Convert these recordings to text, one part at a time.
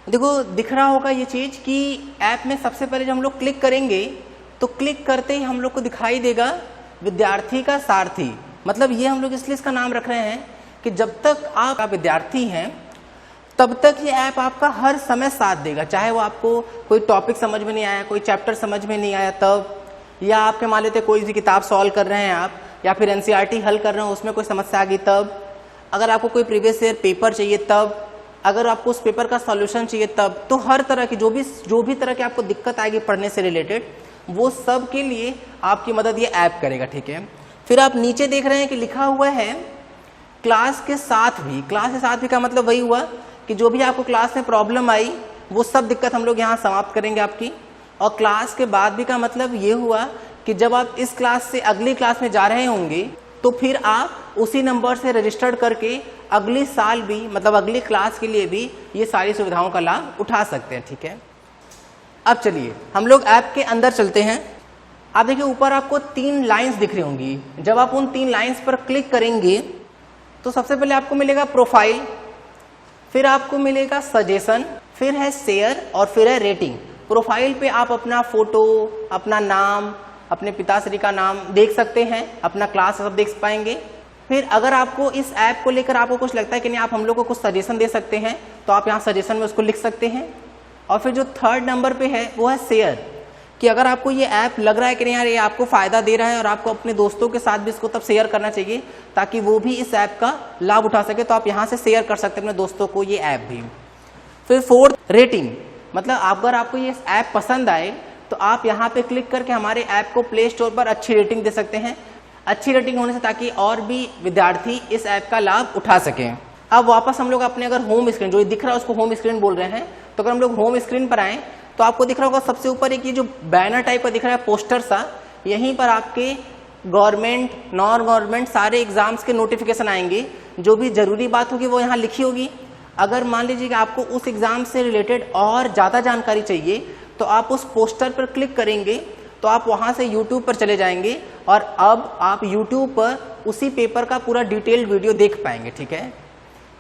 देखो दिख रहा होगा ये चीज़ कि ऐप में सबसे पहले जब हम लोग क्लिक करेंगे तो क्लिक करते ही हम लोग को दिखाई देगा विद्यार्थी का सारथी। मतलब ये हम लोग इसलिए इसका नाम रख रहे हैं कि जब तक आप विद्यार्थी हैं तब तक ये ऐप आपका हर समय साथ देगा। चाहे वो आपको कोई टॉपिक समझ में नहीं आया, कोई चैप्टर समझ में नहीं आया तब, या आपके मान लेते कोई भी किताब सॉल्व कर रहे हैं आप, या फिर एनसीईआरटी हल कर रहे हैं उसमें कोई समस्या आ गई तब, अगर आपको कोई प्रीवियस ईयर पेपर चाहिए तब, अगर आपको उस पेपर का सॉल्यूशन चाहिए तब, तो हर तरह की जो भी तरह की आपको दिक्कत आएगी पढ़ने से रिलेटेड, वो सब के लिए आपकी मदद ये ऐप करेगा। ठीक है, फिर आप नीचे देख रहे हैं कि लिखा हुआ है क्लास के साथ भी। क्लास के साथ भी का मतलब वही हुआ कि जो भी आपको क्लास में प्रॉब्लम आई वो सब दिक्कत हम लोग यहाँ समाप्त करेंगे आपकी। और क्लास के बाद भी का मतलब ये हुआ कि जब आप इस क्लास से अगली क्लास में जा रहे होंगे तो फिर आप उसी नंबर से रजिस्टर्ड करके अगले साल भी, मतलब अगली क्लास के लिए भी ये सारी सुविधाओं का लाभ उठा सकते हैं। ठीक है, अब चलिए हम लोग ऐप के अंदर चलते हैं। आप देखिए ऊपर आपको 3 लाइंस दिख रही होंगी। जब आप उन 3 लाइंस पर क्लिक करेंगे तो सबसे पहले आपको मिलेगा प्रोफाइल, फिर आपको मिलेगा सजेशन, फिर है शेयर और फिर है रेटिंग। प्रोफाइल पे आप अपना फोटो, अपना नाम, अपने पिताश्री का नाम देख सकते हैं, अपना क्लास सब देख पाएंगे। फिर अगर आपको इस ऐप को लेकर आपको कुछ लगता है कि नहीं आप हम लोग को कुछ सजेशन दे सकते हैं तो आप यहाँ सजेशन में उसको लिख सकते हैं। और फिर जो 3rd नंबर पे है वो है शेयर, कि अगर आपको ये ऐप लग रहा है कि नहीं यार ये आपको फायदा दे रहा है और आपको अपने दोस्तों के साथ भी इसको तब शेयर करना चाहिए ताकि वो भी इस ऐप का लाभ उठा सके, तो आप यहाँ से शेयर कर सकते हैं अपने दोस्तों को ये ऐप भी। फिर 4th रेटिंग, मतलब अगर आपको ये ऐप पसंद आए तो आप यहाँ पे क्लिक करके हमारे ऐप को प्ले स्टोर पर अच्छी रेटिंग दे सकते हैं। अच्छी रेटिंग होने से ताकि और भी विद्यार्थी इस ऐप का लाभ उठा सकें। अब वापस हम लोग अपने अगर होम स्क्रीन, जो दिख रहा है उसको होम स्क्रीन बोल रहे हैं, तो अगर हम लोग होम स्क्रीन पर आए तो आपको दिख रहा होगा सबसे ऊपर एक ये जो बैनर टाइप का दिख रहा है पोस्टर सा, यहीं पर आपके गवर्नमेंट, नॉन गवर्नमेंट सारे एग्जाम्स के नोटिफिकेशन आएंगे। जो भी जरूरी बात होगी वो यहाँ लिखी होगी। अगर मान लीजिए कि आपको उस एग्जाम से रिलेटेड और ज़्यादा जानकारी चाहिए तो आप उस पोस्टर पर क्लिक करेंगे तो आप वहाँ से YouTube पर चले जाएंगे और अब आप YouTube पर उसी पेपर का पूरा डिटेल्ड वीडियो देख पाएंगे। ठीक है,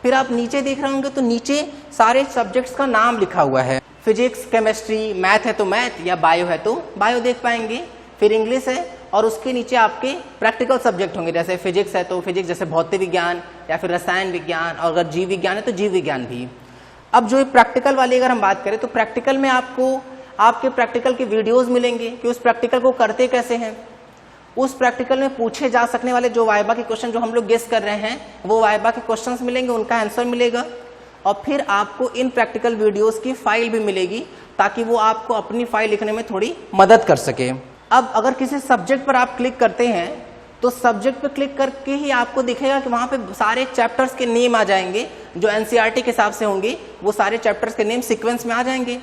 फिर आप नीचे देख रहे होंगे तो नीचे सारे सब्जेक्ट्स का नाम लिखा हुआ है। फिजिक्स, केमिस्ट्री, मैथ है तो मैथ, या बायो है तो बायो देख पाएंगे। फिर इंग्लिश है और उसके नीचे आपके प्रैक्टिकल सब्जेक्ट होंगे, जैसे फिजिक्स है तो फिजिक्स, जैसे भौतिक विज्ञान या फिर रसायन विज्ञान, और अगर जीव विज्ञान है तो जीव विज्ञान भी। अब जो प्रैक्टिकल वाली अगर हम बात करें तो प्रैक्टिकल में आपको आपके प्रैक्टिकल के वीडियोस मिलेंगे कि उस प्रैक्टिकल को करते कैसे हैं। उस प्रैक्टिकल में पूछे जा सकने वाले जो वाइबा के क्वेश्चन जो हम लोग गेस कर रहे हैं वो वाइबा के क्वेश्चंस मिलेंगे, उनका आंसर मिलेगा। और फिर आपको इन प्रैक्टिकल वीडियोस की फाइल भी मिलेगी ताकि वो आपको अपनी फाइल लिखने में थोड़ी मदद कर सके। अब अगर किसी सब्जेक्ट पर आप क्लिक करते हैं तो सब्जेक्ट पर क्लिक करके ही आपको दिखेगा कि वहाँ पे सारे चैप्टर्स के नेम आ जाएंगे जो एनसीईआरटी के हिसाब से होंगे, वो सारे चैप्टर्स के नेम सीक्वेंस में आ जाएंगे।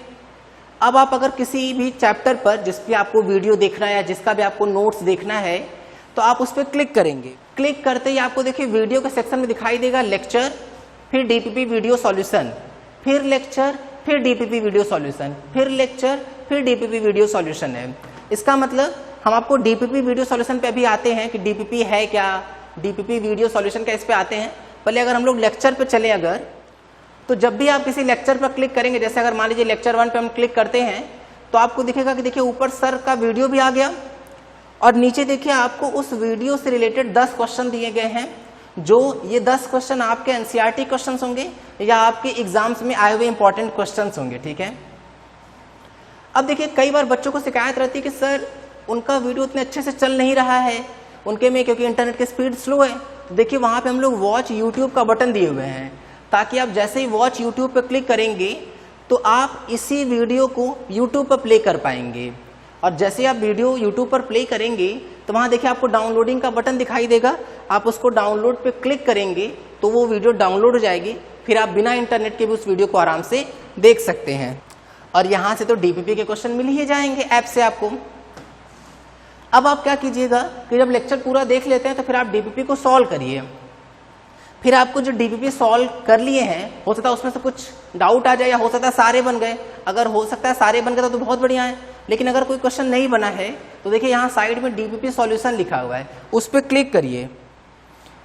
अब आप अगर किसी भी चैप्टर पर जिस पे आपको वीडियो देखना है या जिसका भी आपको नोट्स देखना है तो आप उस पर क्लिक करेंगे। क्लिक करते ही आपको देखिए वीडियो के सेक्शन में दिखाई देगा लेक्चर, फिर डीपीपी वीडियो सॉल्यूशन, फिर लेक्चर, फिर डीपीपी वीडियो सॉल्यूशन, फिर लेक्चर, फिर डीपीपी वीडियो सॉल्यूशन है। इसका मतलब हम आपको डीपीपी वीडियो सॉल्यूशन पे अभी आते हैं कि डीपीपी है क्या, डीपीपी वीडियो सॉल्यूशन का, इस पे आते हैं। पहले अगर हम लोग लेक्चर पे चले अगर, तो जब भी आप किसी लेक्चर पर क्लिक करेंगे, जैसे अगर मान लीजिए लेक्चर 1 पे हम क्लिक करते हैं तो आपको दिखेगा कि देखिए ऊपर सर का वीडियो भी आ गया और नीचे देखिए आपको उस वीडियो से रिलेटेड 10 क्वेश्चन दिए गए हैं। जो ये 10 क्वेश्चन आपके एनसीईआरटी क्वेश्चन होंगे या आपके एग्जाम्स में आए हुए इंपॉर्टेंट क्वेश्चन होंगे। ठीक है, अब देखिए कई बार बच्चों को शिकायत रहती है कि सर उनका वीडियो उतने अच्छे से चल नहीं रहा है उनके में, क्योंकि इंटरनेट की स्पीड स्लो है। तो देखिए वहां पे हम लोग वॉच यूट्यूब का बटन दिए हुए हैं ताकि आप जैसे ही वॉच यूट्यूब पर क्लिक करेंगे तो आप इसी वीडियो को यूट्यूब पर प्ले कर पाएंगे। और जैसे आप वीडियो यूट्यूब पर प्ले करेंगे तो वहाँ देखिए आपको डाउनलोडिंग का बटन दिखाई देगा, आप उसको डाउनलोड पे क्लिक करेंगे तो वो वीडियो डाउनलोड हो जाएगी, फिर आप बिना इंटरनेट के भी उस वीडियो को आराम से देख सकते हैं। और यहाँ से तो डीपीपी के क्वेश्चन मिल ही जाएंगे ऐप से आपको। अब आप क्या कीजिएगा कि जब लेक्चर पूरा देख लेते हैं तो फिर आप डीपीपी को सॉल्व करिए। फिर आपको जो डीपीपी सॉल्व कर लिए हैं हो सकता है उसमें से कुछ डाउट आ जाए या हो सकता है सारे बन गए। अगर हो सकता है सारे बन गए तो बहुत बढ़िया है, लेकिन अगर कोई क्वेश्चन नहीं बना है तो देखिए यहाँ साइड में डीपीपी सॉल्यूशन लिखा हुआ है, उस पर क्लिक करिए।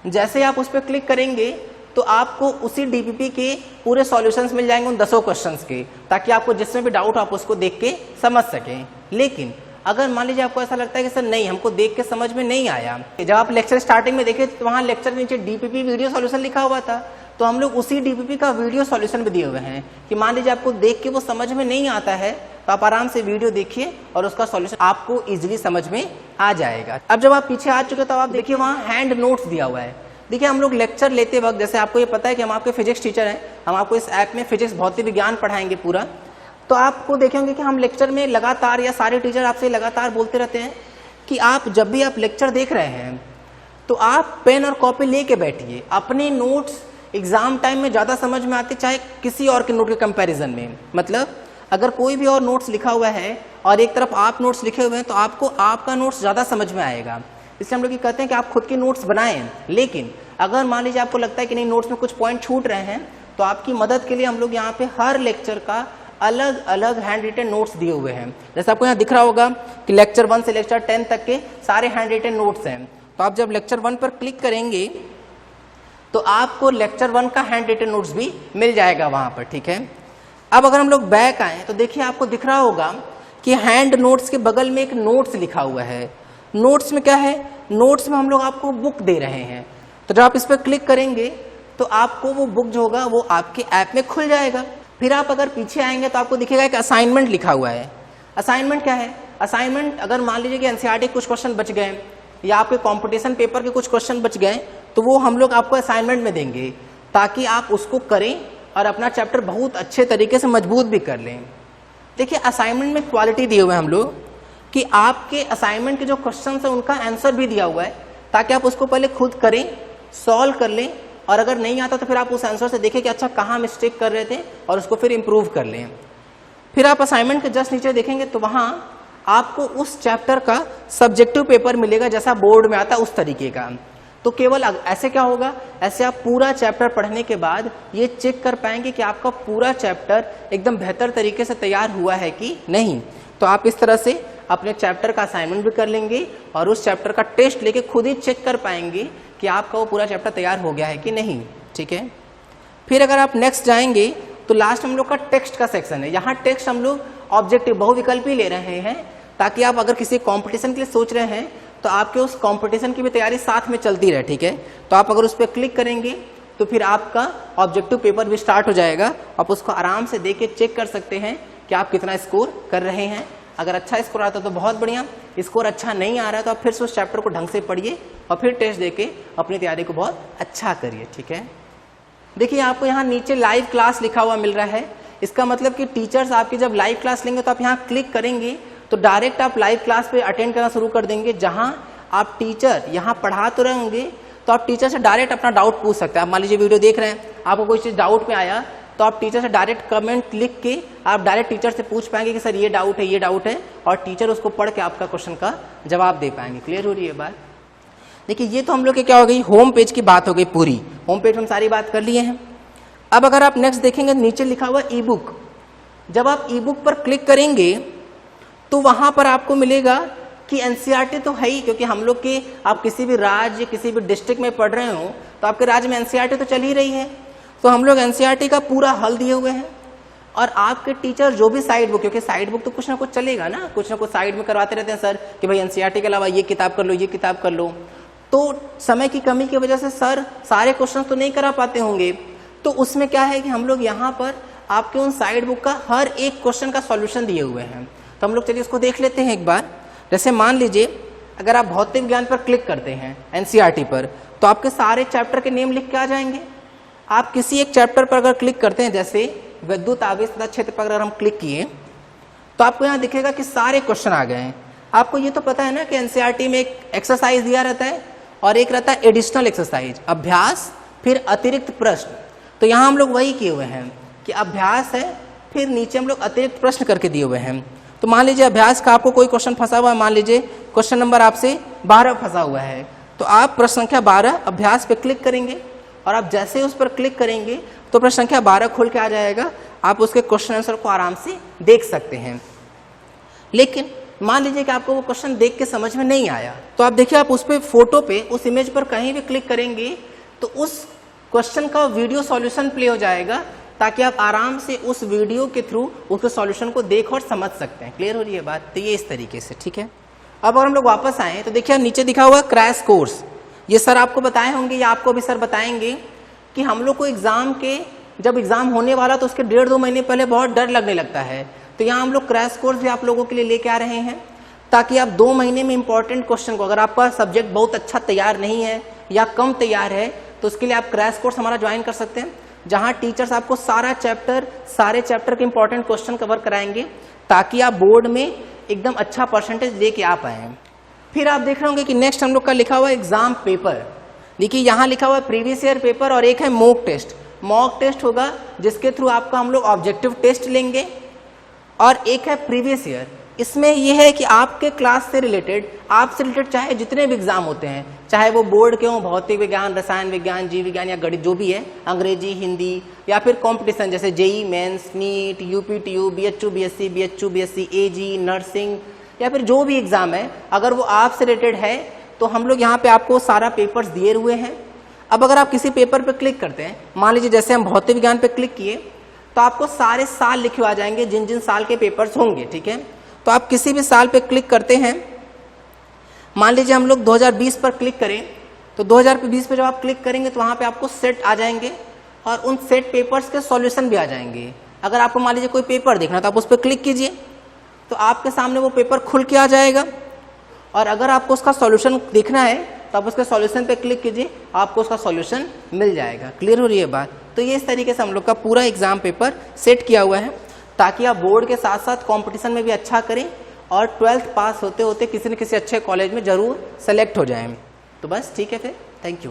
जैसे आप उस पर क्लिक करेंगे तो आपको उसी डीपीपी के पूरे सॉल्यूशंस मिल जाएंगे उन 10 क्वेश्चंस के, ताकि आपको जिसमें भी डाउट आप उसको देख के समझ सकें। लेकिन अगर मान लीजिए आपको ऐसा लगता है कि सर नहीं, हमको देख के समझ में नहीं आया, जब आप लेक्चर स्टार्टिंग में देखे तो वहाँ लेक्चर के नीचे डीपीपी वीडियो सॉल्यूशन लिखा हुआ था, तो हम लोग उसी डीपीपी का वीडियो सॉल्यूशन भी दिए हुए हैं कि मान लीजिए आपको देख के वो समझ में नहीं आता है तो आप आराम से वीडियो देखिए और उसका सॉल्यूशन आपको इजीली समझ में आ जाएगा। अब जब आप पीछे आ चुके तो आप देखिए वहाँ हैंड नोट्स दिया हुआ है। देखिए हम लोग लेक्चर लेते वक्त, जैसे आपको ये पता है कि हम आपके फिजिक्स टीचर हैं, हम आपको इस ऐप में फिजिक्स भौतिक विज्ञान पढ़ाएंगे पूरा, तो आपको देखेंगे कि हम लेक्चर में लगातार, या सारे टीचर आपसे लगातार बोलते रहते हैं कि आप जब भी आप लेक्चर देख रहे हैं तो आप पेन और कॉपी लेके बैठिए। अपने नोट्स एग्जाम टाइम में ज़्यादा समझ में आते चाहे किसी और के नोट के कंपैरिजन में। मतलब अगर कोई भी और नोट्स लिखा हुआ है और एक तरफ आप नोट्स लिखे हुए हैं तो आपको आपका नोट्स ज़्यादा समझ में आएगा। इसलिए हम लोग ये कहते हैं कि आप खुद के नोट्स बनाएं। लेकिन अगर मान लीजिए आपको लगता है कि नहीं, नोट्स में कुछ पॉइंट छूट रहे हैं, तो आपकी मदद के लिए हम लोग यहाँ पे हर लेक्चर का अलग अलग हैंड रिटन नोट्स दिए हुए हैं। जैसे आपको यहाँ दिख रहा होगा कि लेक्चर 1 से लेक्चर 10 तक के सारे हैंड रिटन नोट्स हैं। तो आप जब लेक्चर 1 पर क्लिक करेंगे तो आपको लेक्चर 1 का हैंड रिटन नोट्स भी मिल जाएगा वहां पर, ठीक है। अब अगर हम लोग बैक आए तो देखिए आपको दिख रहा होगा कि हैंड नोट्स के बगल में एक नोट्स लिखा हुआ है। नोट्स में क्या है, नोट्स में हम लोग आपको बुक दे रहे हैं। तो जब आप इस पर क्लिक करेंगे तो आपको वो बुक जो होगा वो आपके ऐप में खुल जाएगा। फिर आप अगर पीछे आएंगे तो आपको दिखेगा एक असाइनमेंट लिखा हुआ है। असाइनमेंट क्या है, असाइनमेंट अगर मान लीजिए कि एनसीईआरटी कुछ क्वेश्चन बच गए या आपके कंपटीशन पेपर के कुछ क्वेश्चन बच गए तो वो हम लोग आपको असाइनमेंट में देंगे ताकि आप उसको करें और अपना चैप्टर बहुत अच्छे तरीके से मजबूत भी कर लें। देखिए असाइनमेंट में क्वालिटी दिए हुए हैं हम लोग कि आपके असाइनमेंट के जो क्वेश्चन है उनका आंसर भी दिया हुआ है ताकि आप उसको पहले खुद करें, सॉल्व कर लें, और अगर नहीं आता तो फिर आप उस आंसर से देखें कि अच्छा कहाँ मिस्टेक कर रहे थे और उसको फिर इम्प्रूव कर लें। फिर आप असाइनमेंट के जस्ट नीचे देखेंगे तो वहाँ आपको उस चैप्टर का सब्जेक्टिव पेपर मिलेगा जैसा बोर्ड में आता है उस तरीके का। तो केवल ऐसे क्या होगा, ऐसे आप पूरा चैप्टर पढ़ने के बाद ये चेक कर पाएंगे कि आपका पूरा चैप्टर एकदम बेहतर तरीके से तैयार हुआ है कि नहीं। तो आप इस तरह से अपने चैप्टर का असाइनमेंट भी कर लेंगे और उस चैप्टर का टेस्ट लेके खुद ही चेक कर पाएंगे कि आपका वो पूरा चैप्टर तैयार हो गया है कि नहीं, ठीक है। फिर अगर आप नेक्स्ट जाएंगे तो लास्ट हम लोग का टेक्स्ट का सेक्शन है। यहाँ टेक्स्ट हम लोग ऑब्जेक्टिव बहुविकल्पी ले रहे हैं ताकि आप अगर किसी कंपटीशन के लिए सोच रहे हैं तो आपके उस कंपटीशन की भी तैयारी साथ में चलती रहे, ठीक है। तो आप अगर उस पर क्लिक करेंगे तो फिर आपका ऑब्जेक्टिव पेपर भी स्टार्ट हो जाएगा। आप उसको आराम से देख के चेक कर सकते हैं कि आप कितना स्कोर कर रहे हैं। अगर अच्छा स्कोर आता है तो बहुत बढ़िया, स्कोर अच्छा नहीं आ रहा है तो आप फिर से उस चैप्टर को ढंग से पढ़िए और फिर टेस्ट देके अपनी तैयारी को बहुत अच्छा करिए, ठीक है। देखिए आपको यहाँ नीचे लाइव क्लास लिखा हुआ मिल रहा है। इसका मतलब कि टीचर्स आपकी जब लाइव क्लास लेंगे तो आप यहाँ क्लिक करेंगे तो डायरेक्ट आप लाइव क्लास पे अटेंड करना शुरू कर देंगे, जहां आप टीचर यहाँ पढ़ा तो रहेंगे तो आप टीचर से डायरेक्ट अपना डाउट पूछ सकते हैं। आप मान लीजिए वीडियो देख रहे हैं, आपको कोई चीज़ डाउट में आया तो आप टीचर से डायरेक्ट कमेंट लिख के आप डायरेक्ट टीचर से पूछ पाएंगे कि सर ये डाउट है, ये डाउट है, और टीचर उसको पढ़ के आपका क्वेश्चन का जवाब दे पाएंगे। क्लियर हो रही है बात। देखिए ये तो हम लोग की क्या हो गई, होम पेज की बात हो गई पूरी। होम पेज हम सारी बात कर लिए हैं। अब अगर आप नेक्स्ट देखेंगे नीचे लिखा हुआ ई बुक, जब आप ई बुक पर क्लिक करेंगे तो वहां पर आपको मिलेगा कि एनसीईआरटी तो है ही, क्योंकि हम लोग के आप किसी भी राज्य किसी भी डिस्ट्रिक्ट में पढ़ रहे हो तो आपके राज्य में एनसीईआरटी तो चल ही रही है। तो हम लोग एनसीईआरटी का पूरा हल दिए हुए हैं और आपके टीचर जो भी साइड बुक, क्योंकि साइड बुक तो कुछ ना कुछ चलेगा ना कुछ साइड में करवाते रहते हैं सर कि भाई एनसीईआरटी के अलावा ये किताब कर लो, ये किताब कर लो। तो समय की कमी की वजह से सर सारे क्वेश्चन तो नहीं करा पाते होंगे, तो उसमें क्या है कि हम लोग यहाँ पर आपके उन साइड बुक का हर एक क्वेश्चन का सॉल्यूशन दिए हुए हैं। तो हम लोग चलिए इसको देख लेते हैं एक बार। जैसे मान लीजिए अगर आप भौतिक विज्ञान पर क्लिक करते हैं एनसीईआरटी पर तो आपके सारे चैप्टर के नेम लिख के आ जाएंगे। आप किसी एक चैप्टर पर अगर क्लिक करते हैं, जैसे विद्युत आवेश तथा क्षेत्र पर अगर हम क्लिक किए तो आपको यहाँ दिखेगा कि सारे क्वेश्चन आ गए हैं। आपको ये तो पता है ना कि एनसीईआरटी में एक एक्सरसाइज दिया रहता है और एक रहता है एडिशनल एक्सरसाइज, अभ्यास, फिर अतिरिक्त प्रश्न। तो यहाँ हम लोग वही किए हुए हैं कि अभ्यास है, फिर नीचे हम लोग अतिरिक्त प्रश्न करके दिए हुए हैं। तो मान लीजिए अभ्यास का आपको कोई क्वेश्चन फंसा हुआ है, मान लीजिए क्वेश्चन नंबर आपसे 12 फंसा हुआ है, तो आप प्रश्न संख्या 12 अभ्यास पे क्लिक करेंगे और आप जैसे उस पर क्लिक करेंगे तो प्रश्न संख्या 12 खुल के आ जाएगा। आप उसके क्वेश्चन आंसर को आराम से देख सकते हैं। लेकिन मान लीजिए कि आपको वो क्वेश्चन देख के समझ में नहीं आया, तो आप देखिए आप उस पर फोटो पे उस इमेज पर कहीं भी क्लिक करेंगे तो उस क्वेश्चन का वीडियो सॉल्यूशन प्ले हो जाएगा ताकि आप आराम से उस वीडियो के थ्रू उसके सॉल्यूशन को देख और समझ सकते हैं। क्लियर हो रही है बात? तो ये इस तरीके से, ठीक है। अब अगर हम लोग वापस आए तो देखिए नीचे दिखा हुआ क्रैश कोर्स, ये सर आपको बताए होंगे या आपको अभी सर बताएंगे कि हम लोग को एग्जाम के जब एग्जाम होने वाला तो उसके 1.5-2 महीने पहले बहुत डर लगने लगता है। तो यहाँ हम लोग क्रैश कोर्स भी आप लोगों के लिए लेके आ रहे हैं ताकि आप 2 महीने में इंपॉर्टेंट क्वेश्चन को, अगर आपका सब्जेक्ट बहुत अच्छा तैयार नहीं है या कम तैयार है, तो उसके लिए आप क्रैश कोर्स हमारा ज्वाइन कर सकते हैं, जहां टीचर्स आपको सारे चैप्टर के इंपॉर्टेंट क्वेश्चन कवर कराएंगे ताकि आप बोर्ड में एकदम अच्छा परसेंटेज लेके आ पाए। फिर आप देख रहे होंगे कि नेक्स्ट हम लोग का लिखा हुआ है एग्जाम पेपर। देखिए यहाँ लिखा हुआ है प्रीवियस ईयर पेपर और एक है मॉक टेस्ट। मॉक टेस्ट होगा जिसके थ्रू आपका हम लोग ऑब्जेक्टिव टेस्ट लेंगे, और एक है प्रीवियस ईयर। इसमें यह है कि आपके क्लास से रिलेटेड, आपसे रिलेटेड चाहे जितने भी एग्जाम होते हैं, चाहे वो बोर्ड के हों, भौतिक विज्ञान, रसायन विज्ञान, जीव विज्ञान या गणित, जो भी है, अंग्रेजी, हिंदी, या फिर कंपटीशन जैसे JEE mains, NEET, UPTU, BHU, BSc, BHU, BSc, AG, nursing, या फिर जो भी एग्जाम है, अगर वो आपसे रिलेटेड है तो हम लोग यहाँ पे आपको सारा पेपर्स दिए हुए हैं। अब अगर आप किसी पेपर पे क्लिक करते हैं, मान लीजिए जैसे हम भौतिक विज्ञान पे क्लिक किए तो आपको सारे साल लिखे आ जाएंगे जिन जिन साल के पेपर्स होंगे, ठीक है। तो आप किसी भी साल पे क्लिक करते हैं, मान लीजिए हम लोग 2020 पर क्लिक करें, तो 2020 पे जब आप क्लिक करेंगे तो वहाँ पे आपको सेट आ जाएंगे और उन सेट पेपर्स के सॉल्यूशन भी आ जाएंगे। अगर आपको मान लीजिए कोई पेपर देखना तो आप उस पर क्लिक कीजिए तो आपके सामने वो पेपर खुल के आ जाएगा, और अगर आपको उसका सॉल्यूशन देखना है तो आप उसके सॉल्यूशन पे क्लिक कीजिए, आपको उसका सॉल्यूशन मिल जाएगा। क्लियर हो रही है बात? तो ये इस तरीके से हम लोग का पूरा एग्जाम पेपर सेट किया हुआ है ताकि आप बोर्ड के साथ साथ कंपटीशन में भी अच्छा करें और 12th पास होते होते किसी न किसी अच्छे कॉलेज में जरूर सेलेक्ट हो जाएं। तो बस ठीक है, फिर थैंक यू।